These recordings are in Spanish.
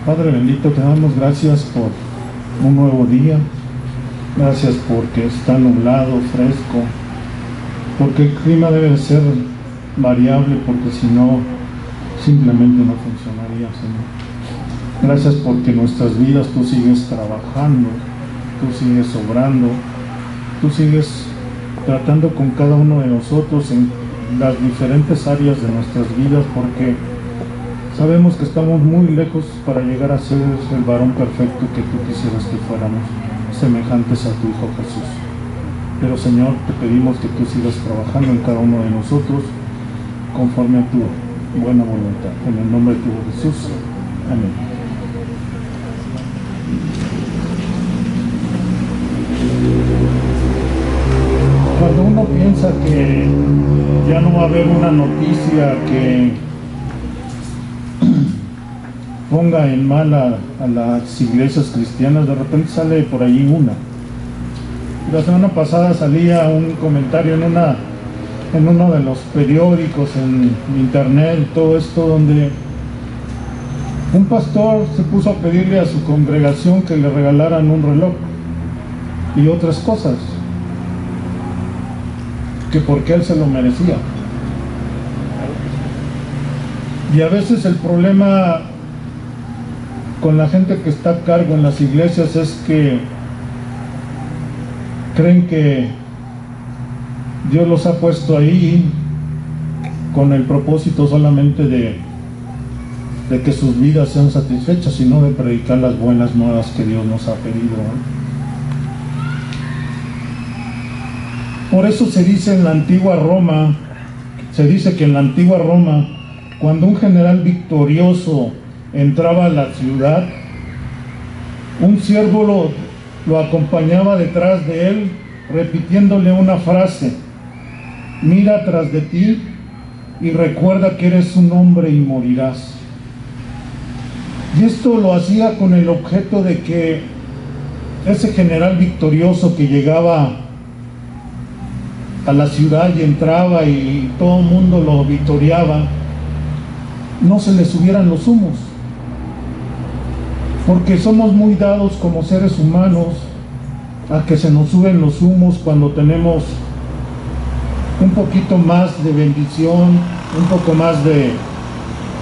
Padre bendito, te damos gracias por un nuevo día. Gracias porque está nublado, fresco, porque el clima debe de ser variable, porque si no, simplemente no funcionaría, Señor. Gracias porque en nuestras vidas tú sigues trabajando, tú sigues obrando, tú sigues tratando con cada uno de nosotros en las diferentes áreas de nuestras vidas, porque sabemos que estamos muy lejos para llegar a ser el varón perfecto que tú quisieras que fuéramos, semejantes a tu Hijo Jesús. Pero Señor, te pedimos que tú sigas trabajando en cada uno de nosotros conforme a tu buena voluntad. En el nombre de tu Hijo Jesús. Amén. Cuando uno piensa que ya no va a haber una noticia que ponga en mal a las iglesias cristianas, de repente sale por ahí una. La semana pasada salía un comentario en uno de los periódicos, en internet, todo esto, donde un pastor se puso a pedirle a su congregación que le regalaran un reloj y otras cosas, que porque él se lo merecía. Y a veces el problema con la gente que está a cargo en las iglesias es que creen que Dios los ha puesto ahí con el propósito solamente de que sus vidas sean satisfechas, y no de predicar las buenas nuevas que Dios nos ha pedido, ¿no? Por eso se dice en la antigua Roma, que en la antigua Roma, cuando un general victorioso entraba a la ciudad, un siervo lo acompañaba detrás de él, repitiéndole una frase: mira tras de ti y recuerda que eres un hombre y morirás. Y esto lo hacía con el objeto de que ese general victorioso que llegaba a la ciudad y entraba y todo el mundo lo victoriaba, no se le subieran los humos, porque somos muy dados como seres humanos a que se nos suben los humos cuando tenemos un poquito más de bendición, un poco más de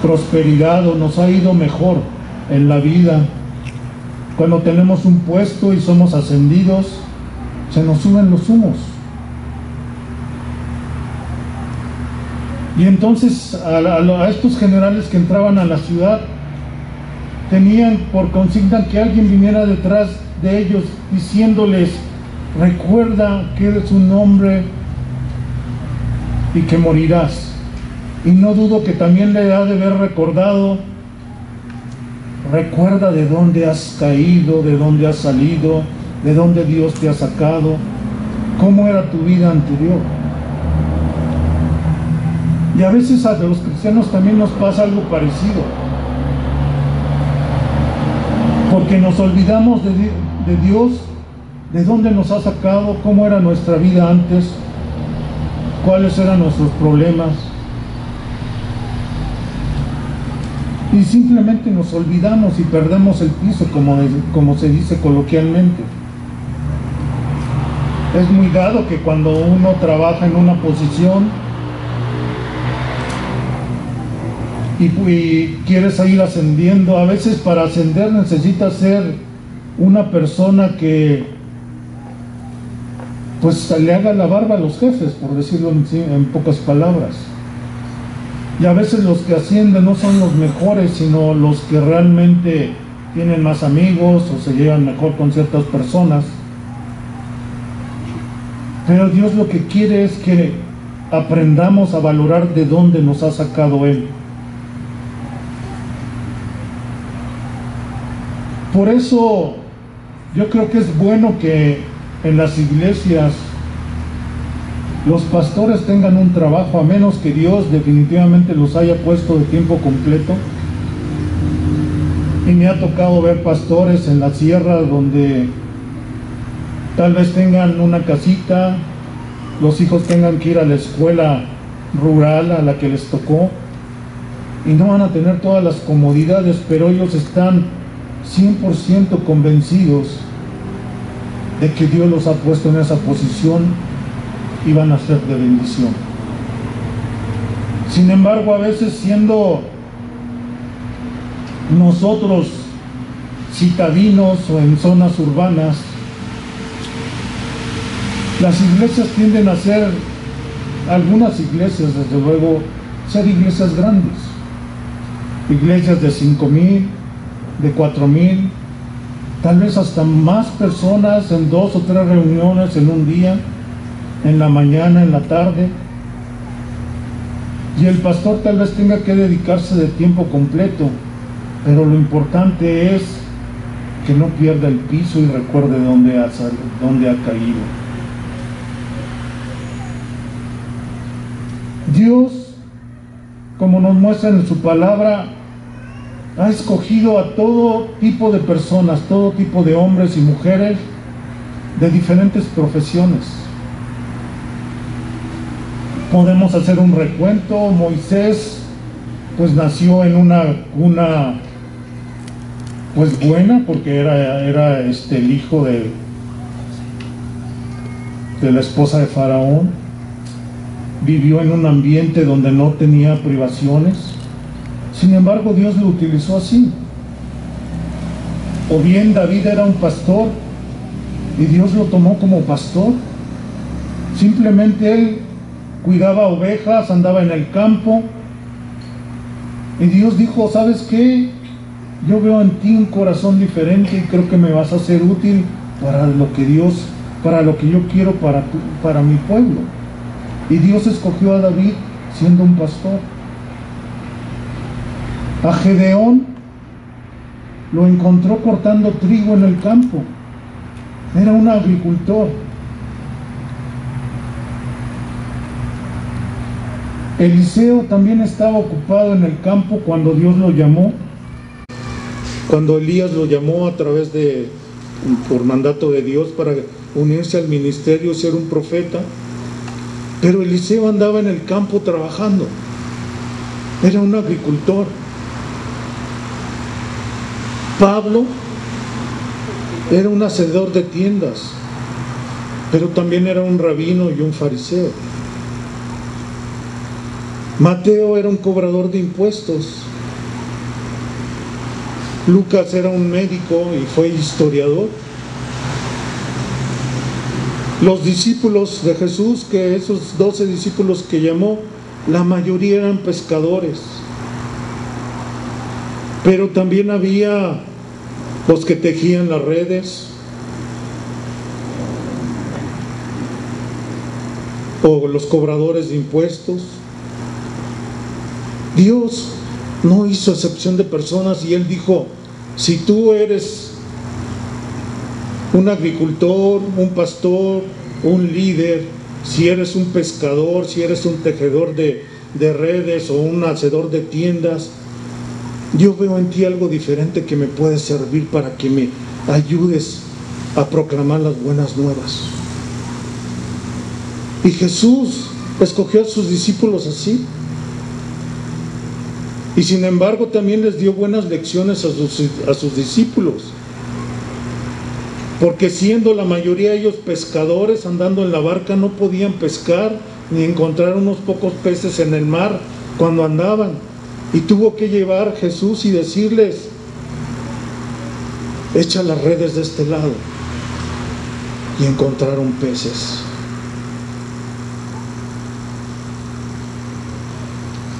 prosperidad, o nos ha ido mejor en la vida. Cuando tenemos un puesto y somos ascendidos, se nos suben los humos. Y entonces a estos generales que entraban a la ciudad tenían por consigna que alguien viniera detrás de ellos diciéndoles: recuerda que eres un hombre y que morirás. Y no dudo que también le ha de haber recordado: recuerda de dónde has caído, de dónde has salido, de dónde Dios te ha sacado, cómo era tu vida anterior. Y a veces a los cristianos también nos pasa algo parecido, porque nos olvidamos de Dios, de dónde nos ha sacado, cómo era nuestra vida antes, cuáles eran nuestros problemas, y simplemente nos olvidamos y perdemos el piso, como se dice coloquialmente. Es muy dado que cuando uno trabaja en una posición y quieres ir ascendiendo, a veces para ascender necesitas ser una persona que pues le haga la barba a los jefes, por decirlo en pocas palabras. Y a veces los que ascienden no son los mejores, sino los que realmente tienen más amigos o se llevan mejor con ciertas personas. Pero Dios lo que quiere es que aprendamos a valorar de dónde nos ha sacado Él. Por eso yo creo que es bueno que en las iglesias los pastores tengan un trabajo, a menos que Dios definitivamente los haya puesto de tiempo completo. Y me ha tocado ver pastores en la sierra donde tal vez tengan una casita, los hijos tengan que ir a la escuela rural a la que les tocó, y no van a tener todas las comodidades, pero ellos están 100% convencidos de que Dios los ha puesto en esa posición y van a ser de bendición. Sin embargo, a veces siendo nosotros citadinos o en zonas urbanas, las iglesias tienden a ser, algunas iglesias desde luego, ser iglesias grandes, iglesias de 5,000, de 4,000, tal vez hasta más personas en 2 o 3 reuniones en un día, en la mañana, en la tarde, y el pastor tal vez tenga que dedicarse de tiempo completo, pero lo importante es que no pierda el piso y recuerde dónde ha caído. Dios, como nos muestra en su palabra, ha escogido a todo tipo de personas, todo tipo de hombres y mujeres de diferentes profesiones. Podemos hacer un recuento. Moisés pues nació en una cuna pues buena, porque era el hijo de la esposa de Faraón. Vivió en un ambiente donde no tenía privaciones. Sin embargo, Dios lo utilizó así. O bien David era un pastor y Dios lo tomó como pastor. Simplemente él cuidaba ovejas, andaba en el campo, y Dios dijo: ¿sabes qué? Yo veo en ti un corazón diferente y creo que me vas a ser útil para lo que yo quiero para mi pueblo. Y Dios escogió a David siendo un pastor. A Gedeón lo encontró cortando trigo en el campo. Era un agricultor. Eliseo también estaba ocupado en el campo cuando Dios lo llamó. Cuando Elías lo llamó por mandato de Dios para unirse al ministerio y ser un profeta. Pero Eliseo andaba en el campo trabajando. Era un agricultor. Pablo era un hacedor de tiendas, pero también era un rabino y un fariseo. Mateo era un cobrador de impuestos. Lucas era un médico y fue historiador. Los discípulos de Jesús, que esos 12 discípulos que llamó, la mayoría eran pescadores. Pero también había los que tejían las redes, o los cobradores de impuestos. Dios no hizo excepción de personas y Él dijo: si tú eres un agricultor, un pastor, un líder, si eres un pescador, si eres un tejedor de redes o un hacedor de tiendas, yo veo en ti algo diferente que me puede servir para que me ayudes a proclamar las buenas nuevas. Y Jesús escogió a sus discípulos así. Y sin embargo también les dio buenas lecciones a sus discípulos. Porque siendo la mayoría de ellos pescadores, andando en la barca, no podían pescar ni encontrar unos pocos peces en el mar cuando andaban. Y tuvo que llevar Jesús y decirles: echa las redes de este lado. Y encontraron peces.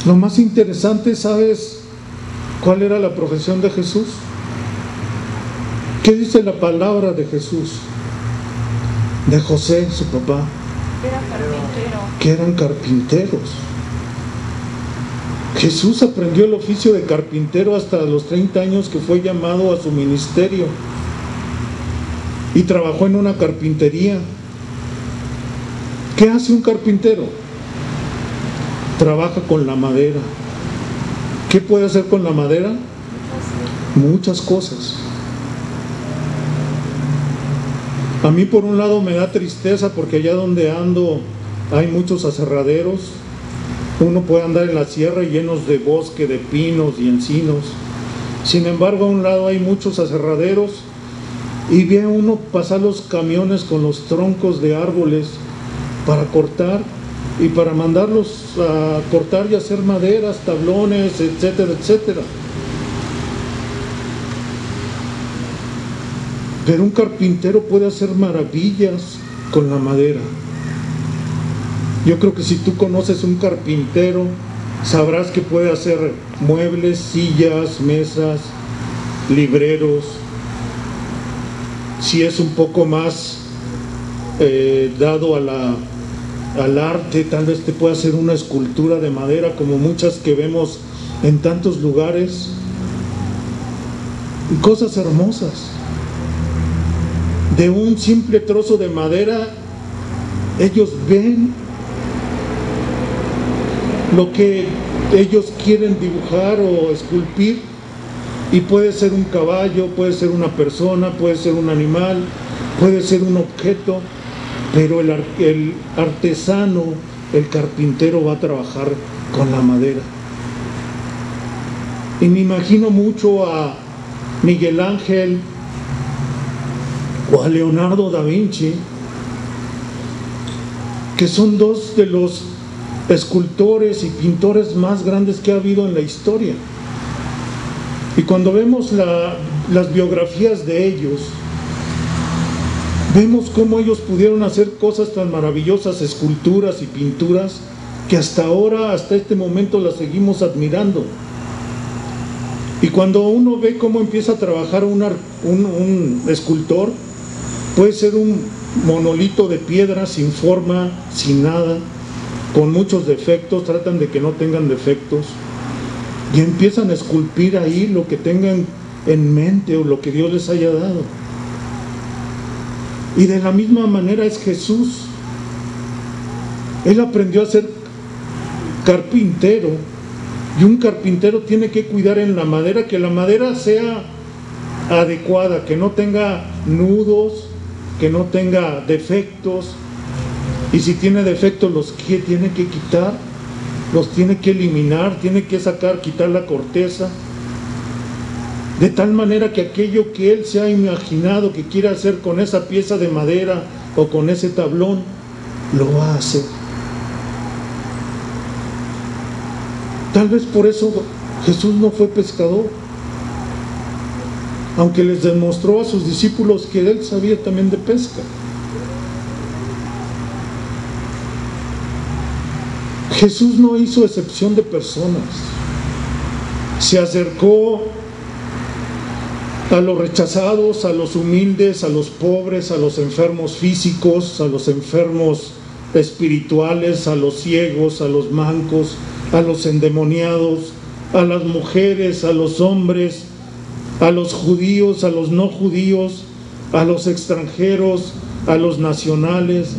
Lo más interesante, ¿sabes cuál era la profesión de Jesús? ¿Qué dice la palabra de Jesús? De José, su papá. Era carpintero. Que eran carpinteros. Jesús aprendió el oficio de carpintero hasta los 30 años que fue llamado a su ministerio. Y trabajó en una carpintería. ¿Qué hace un carpintero? Trabaja con la madera. ¿Qué puede hacer con la madera? Muchas cosas. A mí por un lado me da tristeza porque allá donde ando hay muchos aserraderos. Uno puede andar en la sierra llenos de bosque, de pinos y encinos. Sin embargo, a un lado hay muchos aserraderos y ve uno pasar los camiones con los troncos de árboles para cortar y para mandarlos a cortar y hacer maderas, tablones, etcétera, etcétera. Pero un carpintero puede hacer maravillas con la madera. Yo creo que si tú conoces un carpintero, sabrás que puede hacer muebles, sillas, mesas, libreros. Si es un poco más dado al arte, tal vez te pueda hacer una escultura de madera como muchas que vemos en tantos lugares. Cosas hermosas. De un simple trozo de madera, ellos ven lo que ellos quieren dibujar o esculpir, y puede ser un caballo, puede ser una persona, puede ser un animal, puede ser un objeto, pero el artesano, el carpintero, va a trabajar con la madera. Y me imagino mucho a Miguel Ángel o a Leonardo da Vinci, que son dos de los escultores y pintores más grandes que ha habido en la historia. Y cuando vemos las biografías de ellos, vemos cómo ellos pudieron hacer cosas tan maravillosas, esculturas y pinturas, que hasta ahora, hasta este momento, las seguimos admirando. Y cuando uno ve cómo empieza a trabajar un escultor, puede ser un monolito de piedra sin forma, sin nada, con muchos defectos, tratan de que no tengan defectos, y empiezan a esculpir ahí lo que tengan en mente o lo que Dios les haya dado. Y de la misma manera es Jesús. Él aprendió a ser carpintero, y un carpintero tiene que cuidar en la madera, que la madera sea adecuada, que no tenga nudos, que no tenga defectos, y si tiene defectos los que tiene que quitar, los tiene que eliminar, tiene que sacar, quitar la corteza, de tal manera que aquello que él se ha imaginado que quiere hacer con esa pieza de madera o con ese tablón, lo va a hacer. Tal vez por eso Jesús no fue pescador, aunque les demostró a sus discípulos que él sabía también de pesca. Jesús no hizo excepción de personas. Se acercó a los rechazados, a los humildes, a los pobres, a los enfermos físicos, a los enfermos espirituales, a los ciegos, a los mancos, a los endemoniados, a las mujeres, a los hombres, a los judíos, a los no judíos, a los extranjeros, a los nacionales,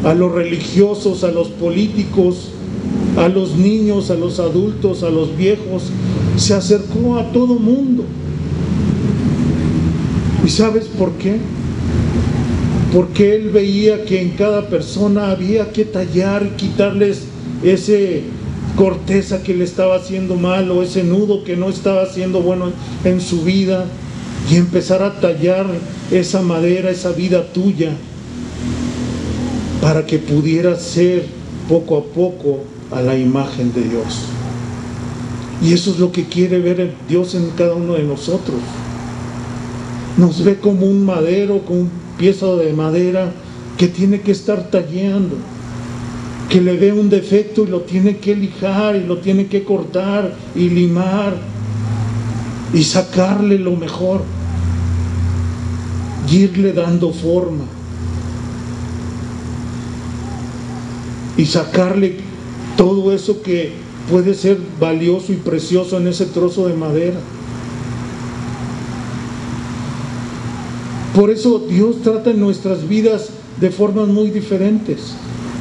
a los religiosos, a los políticos, a los niños, a los adultos, a los viejos. Se acercó a todo mundo. ¿Y sabes por qué? Porque él veía que en cada persona había que tallar, quitarles ese corteza que le estaba haciendo mal, o ese nudo que no estaba haciendo bueno en su vida, y empezar a tallar esa madera, esa vida tuya, para que pudiera ser poco a poco a la imagen de Dios. Y eso es lo que quiere ver Dios en cada uno de nosotros. Nos ve como un madero, como un pieza de madera que tiene que estar tallando, que le ve un defecto y lo tiene que lijar, y lo tiene que cortar y limar y sacarle lo mejor y irle dando forma y sacarle todo eso que puede ser valioso y precioso en ese trozo de madera. Por eso Dios trata en nuestras vidas de formas muy diferentes.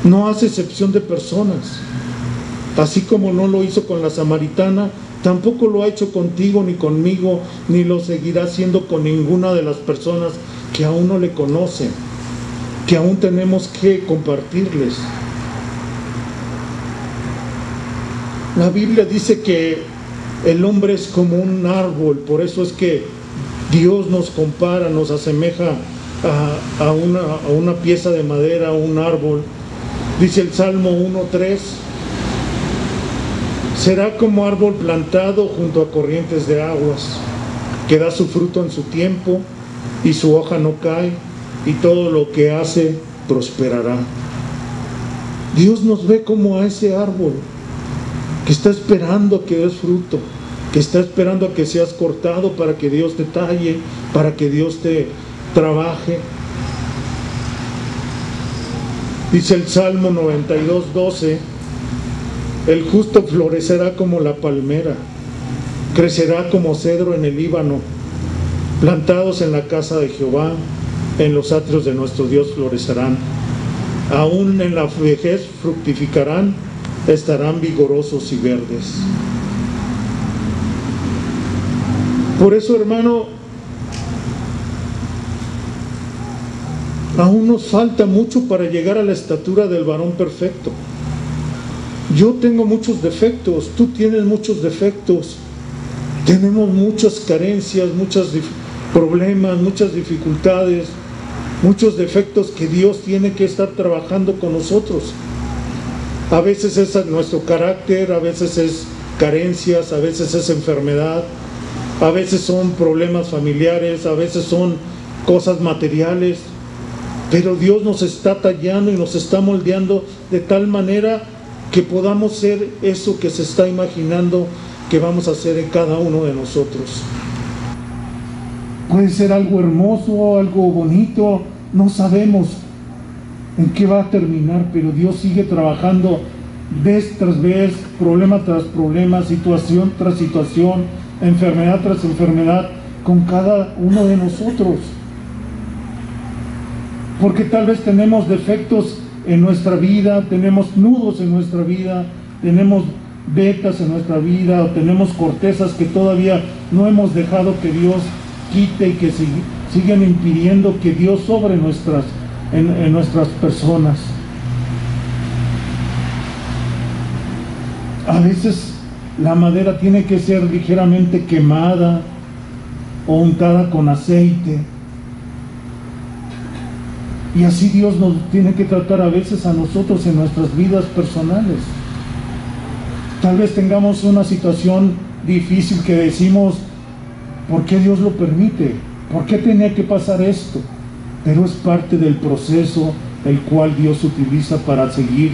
No hace excepción de personas. Así como no lo hizo con la samaritana, tampoco lo ha hecho contigo ni conmigo, ni lo seguirá haciendo con ninguna de las personas que aún no le conocen, que aún tenemos que compartirles. La Biblia dice que el hombre es como un árbol, por eso es que Dios nos compara, nos asemeja a una pieza de madera, a un árbol. Dice el Salmo 1:3, será como árbol plantado junto a corrientes de aguas, que da su fruto en su tiempo y su hoja no cae, y todo lo que hace prosperará. Dios nos ve como a ese árbol que está esperando a que des fruto, que está esperando a que seas cortado para que Dios te talle, para que Dios te trabaje. Dice el Salmo 92:12, el justo florecerá como la palmera, crecerá como cedro en el Líbano, plantados en la casa de Jehová, en los atrios de nuestro Dios florecerán. Aún en la vejez fructificarán, estarán vigorosos y verdes. Por eso, hermano, aún nos falta mucho para llegar a la estatura del varón perfecto. Yo tengo muchos defectos, tú tienes muchos defectos, tenemos muchas carencias, muchos problemas, muchas dificultades, muchos defectos que Dios tiene que estar trabajando con nosotros. A veces es nuestro carácter, a veces es carencias, a veces es enfermedad, a veces son problemas familiares, a veces son cosas materiales, pero Dios nos está tallando y nos está moldeando de tal manera que podamos ser eso que se está imaginando que vamos a ser en cada uno de nosotros. Puede ser algo hermoso, algo bonito, no sabemos en qué va a terminar, pero Dios sigue trabajando vez tras vez, problema tras problema, situación tras situación, enfermedad tras enfermedad, con cada uno de nosotros. Porque tal vez tenemos defectos en nuestra vida, tenemos nudos en nuestra vida, tenemos vetas en nuestra vida, o tenemos cortezas que todavía no hemos dejado que Dios quite y que siguen impidiendo que Dios sobre en nuestras personas. A veces la madera tiene que ser ligeramente quemada o untada con aceite. Y así Dios nos tiene que tratar a veces a nosotros en nuestras vidas personales. Tal vez tengamos una situación difícil que decimos, ¿por qué Dios lo permite? ¿Por qué tenía que pasar esto? Pero es parte del proceso el cual Dios utiliza para seguir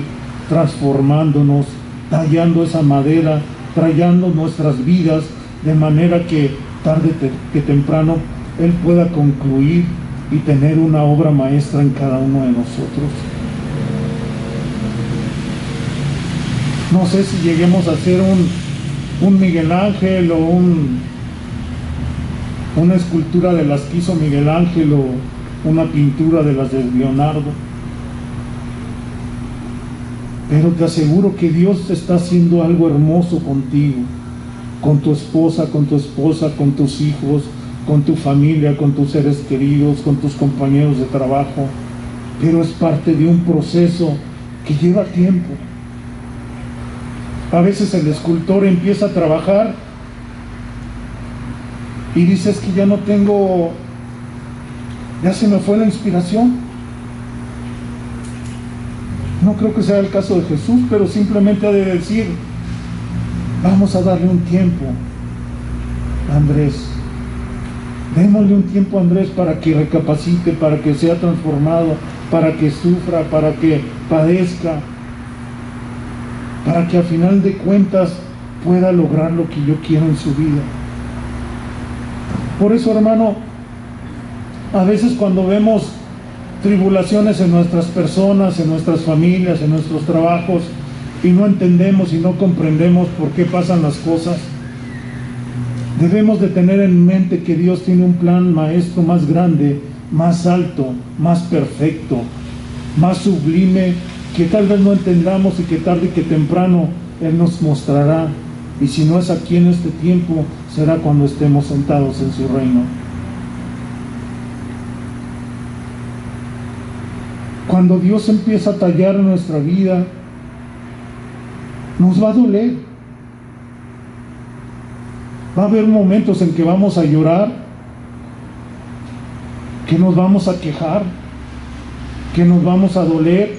transformándonos, tallando esa madera, trayendo nuestras vidas de manera que tarde que temprano Él pueda concluir y tener una obra maestra en cada uno de nosotros. No sé si lleguemos a hacer un Miguel Ángel o una escultura de las que hizo Miguel Ángel o una pintura de las de Leonardo, pero te aseguro que Dios está haciendo algo hermoso contigo, con tu esposa, con tus hijos, con tu familia, con tus seres queridos, con tus compañeros de trabajo, pero es parte de un proceso que lleva tiempo. A veces el escultor empieza a trabajar y dice, es que ya no tengo, ya se me fue la inspiración. No creo que sea el caso de Jesús, pero simplemente ha de decir, vamos a darle un tiempo a Andrés. Démosle un tiempo a Andrés para que recapacite, para que sea transformado, para que sufra, para que padezca, para que a final de cuentas pueda lograr lo que yo quiero en su vida. Por eso, hermano, a veces cuando vemos tribulaciones en nuestras personas, en nuestras familias, en nuestros trabajos, y no entendemos y no comprendemos por qué pasan las cosas, debemos de tener en mente que Dios tiene un plan maestro más grande, más alto, más perfecto, más sublime, que tal vez no entendamos y que tarde que temprano Él nos mostrará. Y si no es aquí en este tiempo, será cuando estemos sentados en su reino. Cuando Dios empieza a tallar nuestra vida, nos va a doler, Va a haber momentos en que vamos a llorar, que nos vamos a quejar, que nos vamos a doler,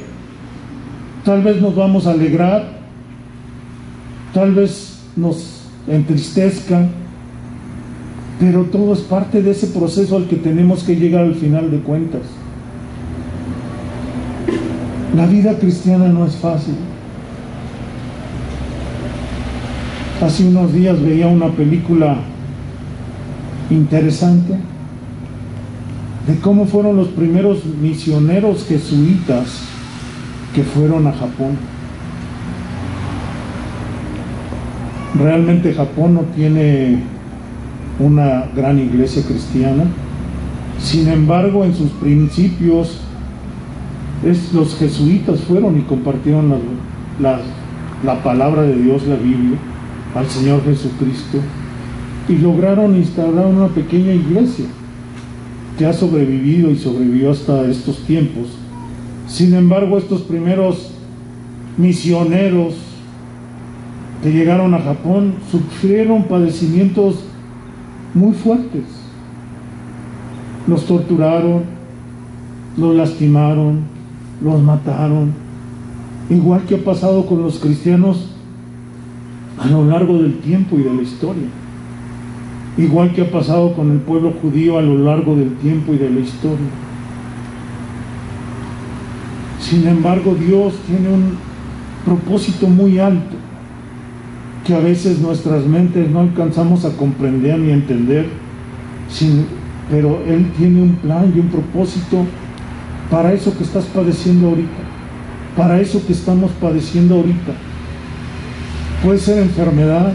tal vez nos vamos a alegrar, tal vez nos entristezca, pero todo es parte de ese proceso al que tenemos que llegar al final de cuentas. La vida cristiana no es fácil. Hace unos días veía una película interesante de cómo fueron los primeros misioneros jesuitas que fueron a Japón. Realmente Japón no tiene una gran iglesia cristiana, sin embargo en sus principios los jesuitas fueron y compartieron la palabra de Dios, la Biblia, al Señor Jesucristo, y lograron instaurar una pequeña iglesia que ha sobrevivido y sobrevivió hasta estos tiempos. Sin embargo, estos primeros misioneros que llegaron a Japón sufrieron padecimientos muy fuertes. Los torturaron, los lastimaron, los mataron, igual que ha pasado con los cristianos a lo largo del tiempo y de la historia, igual que ha pasado con el pueblo judío a lo largo del tiempo y de la historia. Sin embargo, Dios tiene un propósito muy alto que a veces nuestras mentes no alcanzamos a comprender ni a entender, pero Él tiene un plan y un propósito para eso que estás padeciendo ahorita, para eso que estamos padeciendo ahorita. Puede ser enfermedad,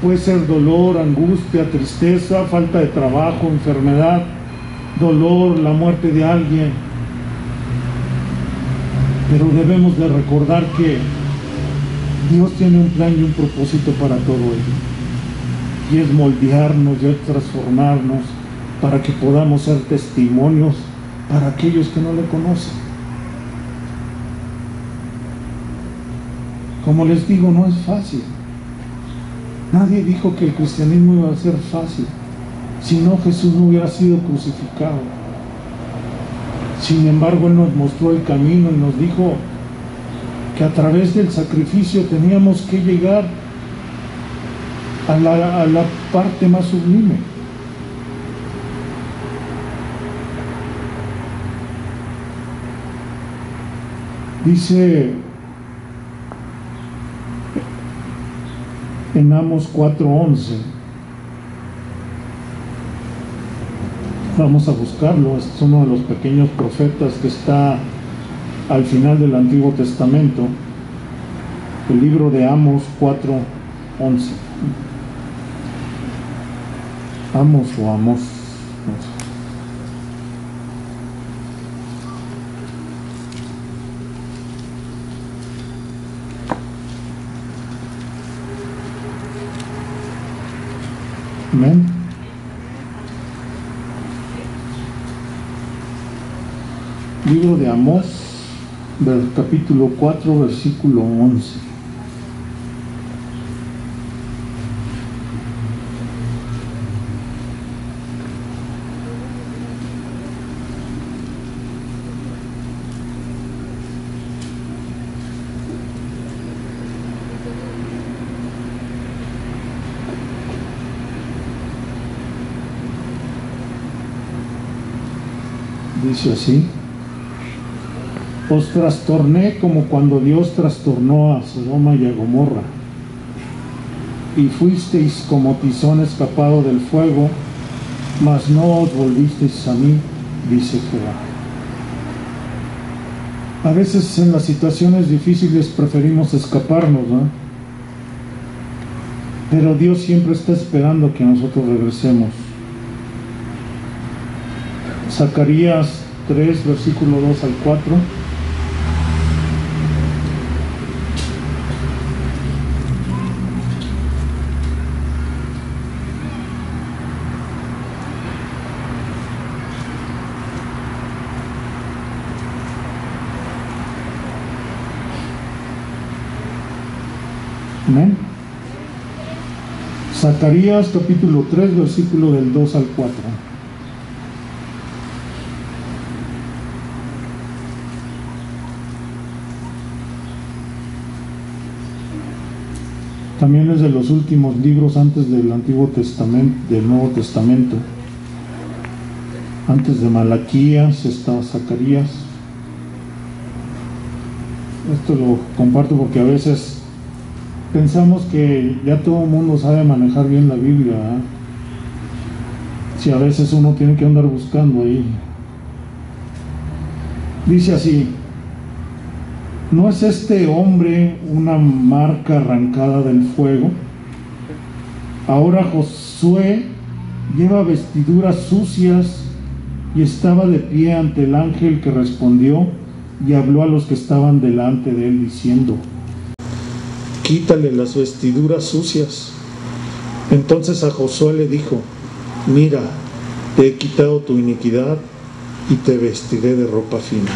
puede ser dolor, angustia, tristeza, falta de trabajo, enfermedad, dolor, la muerte de alguien. Pero debemos de recordar que Dios tiene un plan y un propósito para todo ello. Y es moldearnos y es transformarnos para que podamos ser testimonios para aquellos que no le conocen. Como les digo, no es fácil. Nadie dijo que el cristianismo iba a ser fácil, si no Jesús no hubiera sido crucificado. Sin embargo, Él nos mostró el camino y nos dijo que a través del sacrificio teníamos que llegar a la parte más sublime. Dice en Amos 4:11, vamos a buscarlo, este es uno de los pequeños profetas que está al final del Antiguo Testamento, el libro de Amos 4:11. Amos o Amos. Amén. Libro de Amós, del capítulo 4, versículo 11. Dice así: os trastorné como cuando Dios trastornó a Sodoma y a Gomorra, y fuisteis como tizón escapado del fuego, mas no os volvisteis a mí, dice Jehová. A veces en las situaciones difíciles preferimos escaparnos, ¿no? Pero Dios siempre está esperando que nosotros regresemos. Zacarías 3, versículo 2 al 4. Amén. Zacarías capítulo 3, versículo del 2 al 4. También es de los últimos libros antes del Antiguo Testamento, del Nuevo Testamento. Antes de Malaquías está Zacarías. Esto lo comparto porque a veces pensamos que ya todo el mundo sabe manejar bien la Biblia, ¿eh? Si a veces uno tiene que andar buscando ahí. Dice así: ¿no es este hombre una marca arrancada del fuego? Ahora Josué lleva vestiduras sucias y estaba de pie ante el ángel que respondió y habló a los que estaban delante de él diciendo: quítale las vestiduras sucias. Entonces a Josué le dijo: mira, te he quitado tu iniquidad y te vestiré de ropa fina.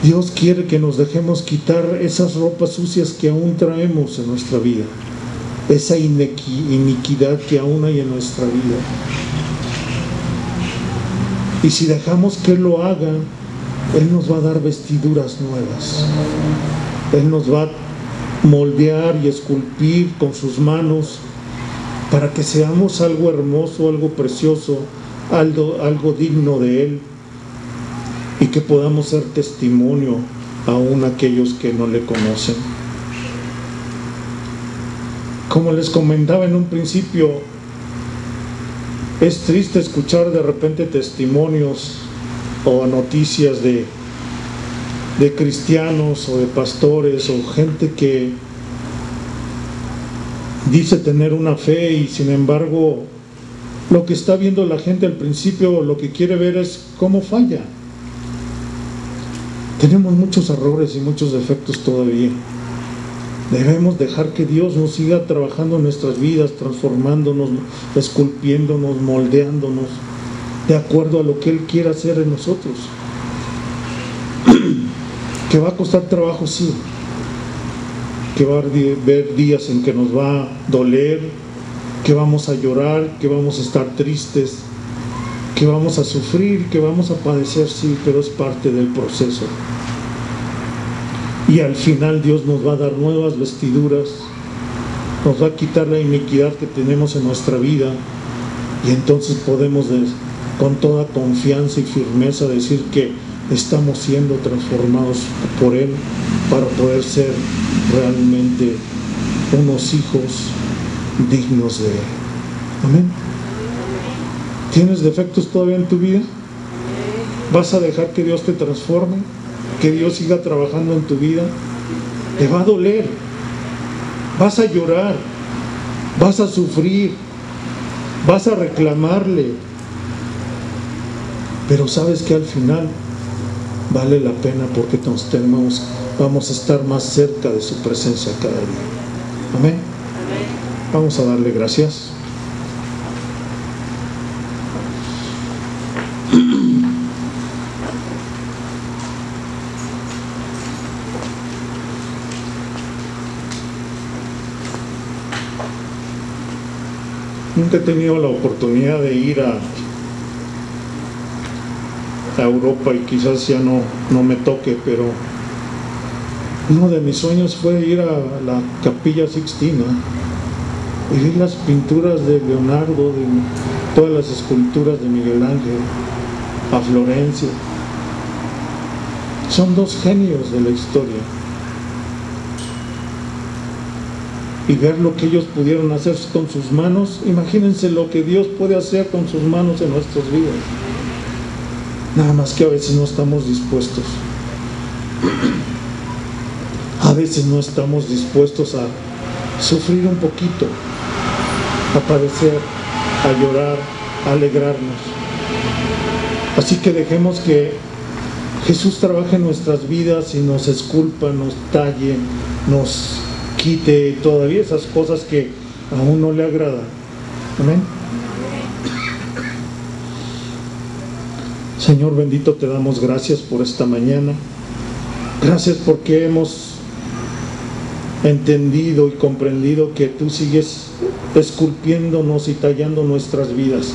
Dios quiere que nos dejemos quitar esas ropas sucias que aún traemos en nuestra vida, esa iniquidad que aún hay en nuestra vida. Y si dejamos que Él lo haga, Él nos va a dar vestiduras nuevas. Él nos va a moldear y esculpir con sus manos para que seamos algo hermoso, algo precioso, algo digno de Él, y que podamos ser testimonio aún a aquellos que no le conocen. Como les comentaba en un principio, es triste escuchar de repente testimonios o noticias de cristianos o de pastores o gente que dice tener una fe y sin embargo lo que está viendo la gente al principio, lo que quiere ver es cómo falla. Tenemos muchos errores y muchos defectos todavía. Debemos dejar que Dios nos siga trabajando en nuestras vidas, transformándonos, esculpiéndonos, moldeándonos de acuerdo a lo que Él quiere hacer en nosotros. Que va a costar trabajo, sí. Que va a haber días en que nos va a doler, que vamos a llorar, que vamos a estar tristes, que vamos a sufrir, que vamos a padecer, sí, pero es parte del proceso. Y al final Dios nos va a dar nuevas vestiduras, nos va a quitar la iniquidad que tenemos en nuestra vida, y entonces podemos con toda confianza y firmeza decir que estamos siendo transformados por Él para poder ser realmente unos hijos dignos de Él. Amén. ¿Tienes defectos todavía en tu vida? ¿Vas a dejar que Dios te transforme? ¿Que Dios siga trabajando en tu vida? Te va a doler, vas a llorar, vas a sufrir, vas a reclamarle, pero sabes que al final vale la pena porque vamos a estar más cerca de su presencia cada día. Amén. Vamos a darle gracias. Nunca he tenido la oportunidad de ir a Europa y quizás ya no me toque, pero uno de mis sueños fue ir a la Capilla Sixtina y ver las pinturas de Leonardo, de todas las esculturas de Miguel Ángel, a Florencia. Son dos genios de la historia. Y ver lo que ellos pudieron hacer con sus manos, imagínense lo que Dios puede hacer con sus manos en nuestras vidas. Nada más que a veces no estamos dispuestos. A veces no estamos dispuestos a sufrir un poquito, a padecer, a llorar, a alegrarnos. Así que dejemos que Jesús trabaje en nuestras vidas y nos esculpa, nos talle, nos quite todavía esas cosas que aún no le agradan. Amén. Señor bendito, te damos gracias por esta mañana. Gracias porque hemos entendido y comprendido que tú sigues esculpiéndonos y tallando nuestras vidas.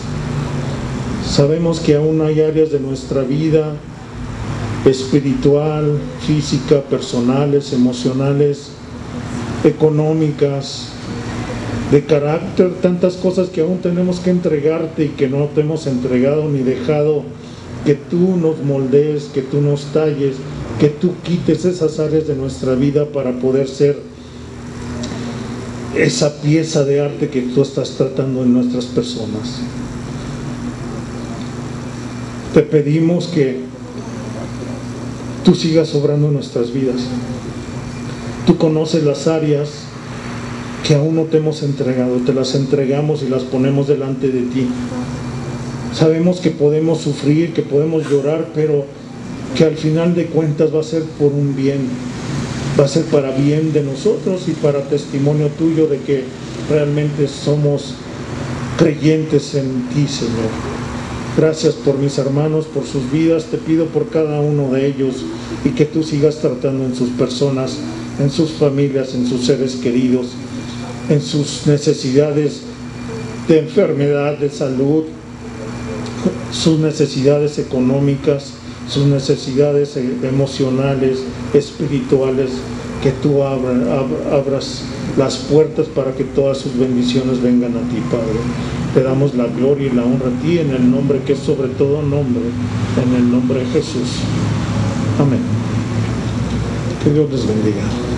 Sabemos que aún hay áreas de nuestra vida espiritual, física, personales, emocionales, económicas, de carácter, tantas cosas que aún tenemos que entregarte y que no te hemos entregado ni dejado que tú nos moldees, que tú nos talles, que tú quites esas áreas de nuestra vida para poder ser esa pieza de arte que tú estás tratando en nuestras personas. Te pedimos que tú sigas obrando en nuestras vidas. Tú conoces las áreas que aún no te hemos entregado, te las entregamos y las ponemos delante de ti. Sabemos que podemos sufrir, que podemos llorar, pero que al final de cuentas va a ser por un bien, va a ser para bien de nosotros y para testimonio tuyo de que realmente somos creyentes en ti, Señor. Gracias por mis hermanos, por sus vidas, te pido por cada uno de ellos y que tú sigas tratando en sus personas, en sus familias, en sus seres queridos, en sus necesidades de enfermedad, de salud, sus necesidades económicas, sus necesidades emocionales, espirituales, que tú abras las puertas para que todas sus bendiciones vengan a ti, Padre. Te damos la gloria y la honra a ti en el nombre que es sobre todo nombre, en el nombre de Jesús. Amén. Que Dios les bendiga.